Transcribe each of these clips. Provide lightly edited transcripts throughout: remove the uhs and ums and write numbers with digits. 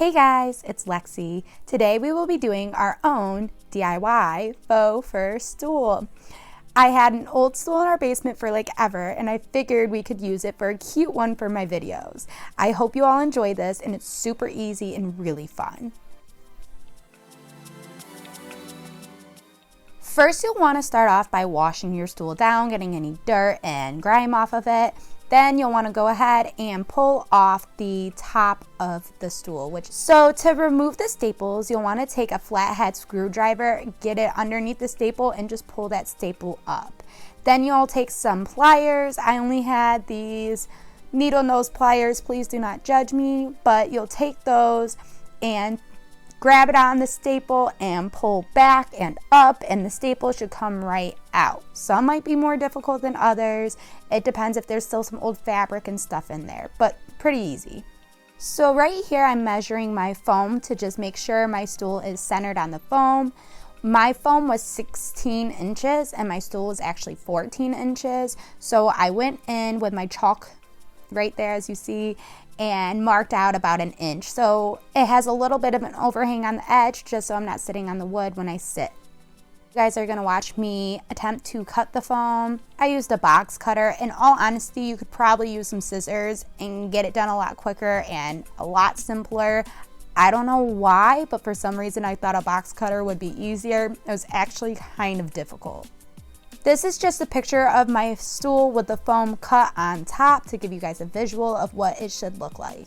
Hey guys, it's Lexi. Today we will be doing our own DIY faux fur stool. I had an old stool in our basement for like ever, and I figured we could use it for a cute one for my videos. I hope you all enjoy this, and it's super easy and really fun. First, you'll want to start off by washing your stool down, getting any dirt and grime off of it. Then you'll want to go ahead and pull off the top of the stool. So to remove the staples, you'll want to take a flathead screwdriver, get it underneath the staple, and just pull that staple up. Then you'll take some pliers. I only had these needle nose pliers. Please do not judge me, but you'll take those and grab it on the staple and pull back and up, and the staple should come right out. Some might be more difficult than others. It depends if there's still some old fabric and stuff in there, but pretty easy. So right here I'm measuring my foam to just make sure my stool is centered on the foam. My foam was 16 inches and my stool was actually 14 inches. So I went in with my chalk right there, as you see, and marked out about an inch. So it has a little bit of an overhang on the edge, just so I'm not sitting on the wood when I sit. You guys are gonna watch me attempt to cut the foam. I used a box cutter. In all honesty, you could probably use some scissors and get it done a lot quicker and a lot simpler. I don't know why, but for some reason I thought a box cutter would be easier. It was actually kind of difficult. This is just a picture of my stool with the foam cut on top to give you guys a visual of what it should look like.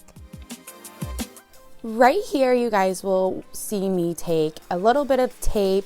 Right here, you guys will see me take a little bit of tape.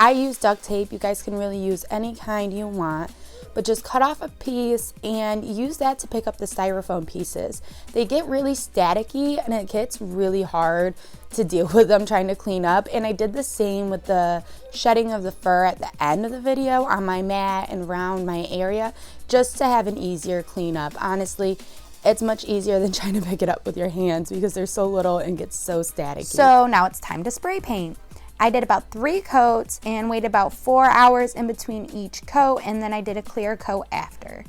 I use duct tape. You guys can really use any kind you want, but just cut off a piece and use that to pick up the styrofoam pieces. They get really staticky and it gets really hard to deal with them trying to clean up. And I did the same with the shedding of the fur at the end of the video on my mat and around my area, just to have an easier cleanup. Honestly, it's much easier than trying to pick it up with your hands because they're so little and gets so staticky. So now it's time to spray paint. I did about 3 coats and waited about 4 hours in between each coat, and then I did a clear coat after.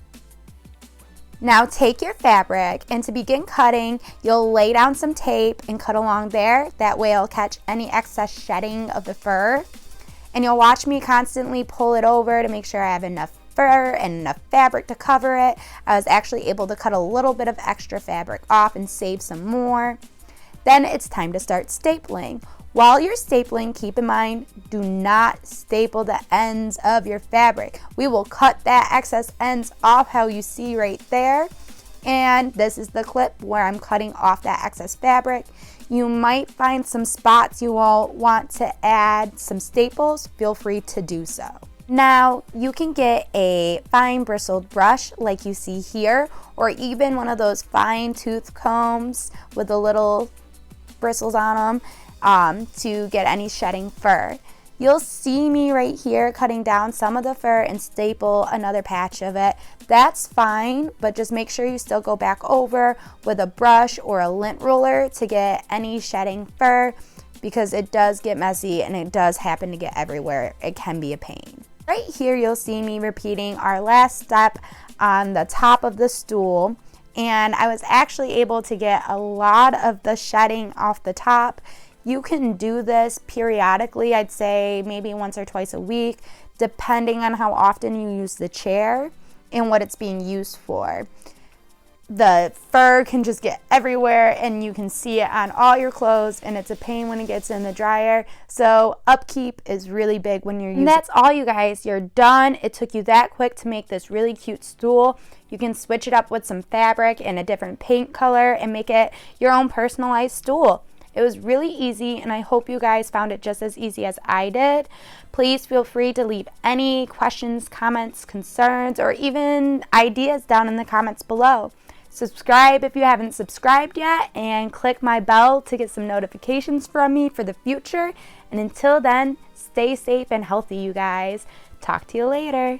Now take your fabric, and to begin cutting, you'll lay down some tape and cut along there. That way it'll catch any excess shedding of the fur. And you'll watch me constantly pull it over to make sure I have enough fur and enough fabric to cover it. I was actually able to cut a little bit of extra fabric off and save some more. Then it's time to start stapling. While you're stapling, keep in mind, do not staple the ends of your fabric. We will cut that excess ends off how you see right there. And this is the clip where I'm cutting off that excess fabric. You might find some spots you all want to add some staples. Feel free to do so. Now, you can get a fine bristled brush like you see here, or even one of those fine tooth combs with the little bristles on them. To get any shedding fur. You'll see me right here cutting down some of the fur and staple another patch of it. That's fine, but just make sure you still go back over with a brush or a lint roller to get any shedding fur, because it does get messy and it does happen to get everywhere. It can be a pain. Right here you'll see me repeating our last step on the top of the stool, and I was actually able to get a lot of the shedding off the top. You can do this periodically, I'd say maybe once or twice a week, depending on how often you use the chair and what it's being used for. The fur can just get everywhere and you can see it on all your clothes, and it's a pain when it gets in the dryer. So upkeep is really big when you're using it. And that's all, you guys. You're done. It took you that quick to make this really cute stool. You can switch it up with some fabric and a different paint color and make it your own personalized stool. It was really easy, and I hope you guys found it just as easy as I did. Please feel free to leave any questions, comments, concerns, or even ideas down in the comments below. Subscribe if you haven't subscribed yet, and click my bell to get some notifications from me for the future. And until then, stay safe and healthy, you guys. Talk to you later.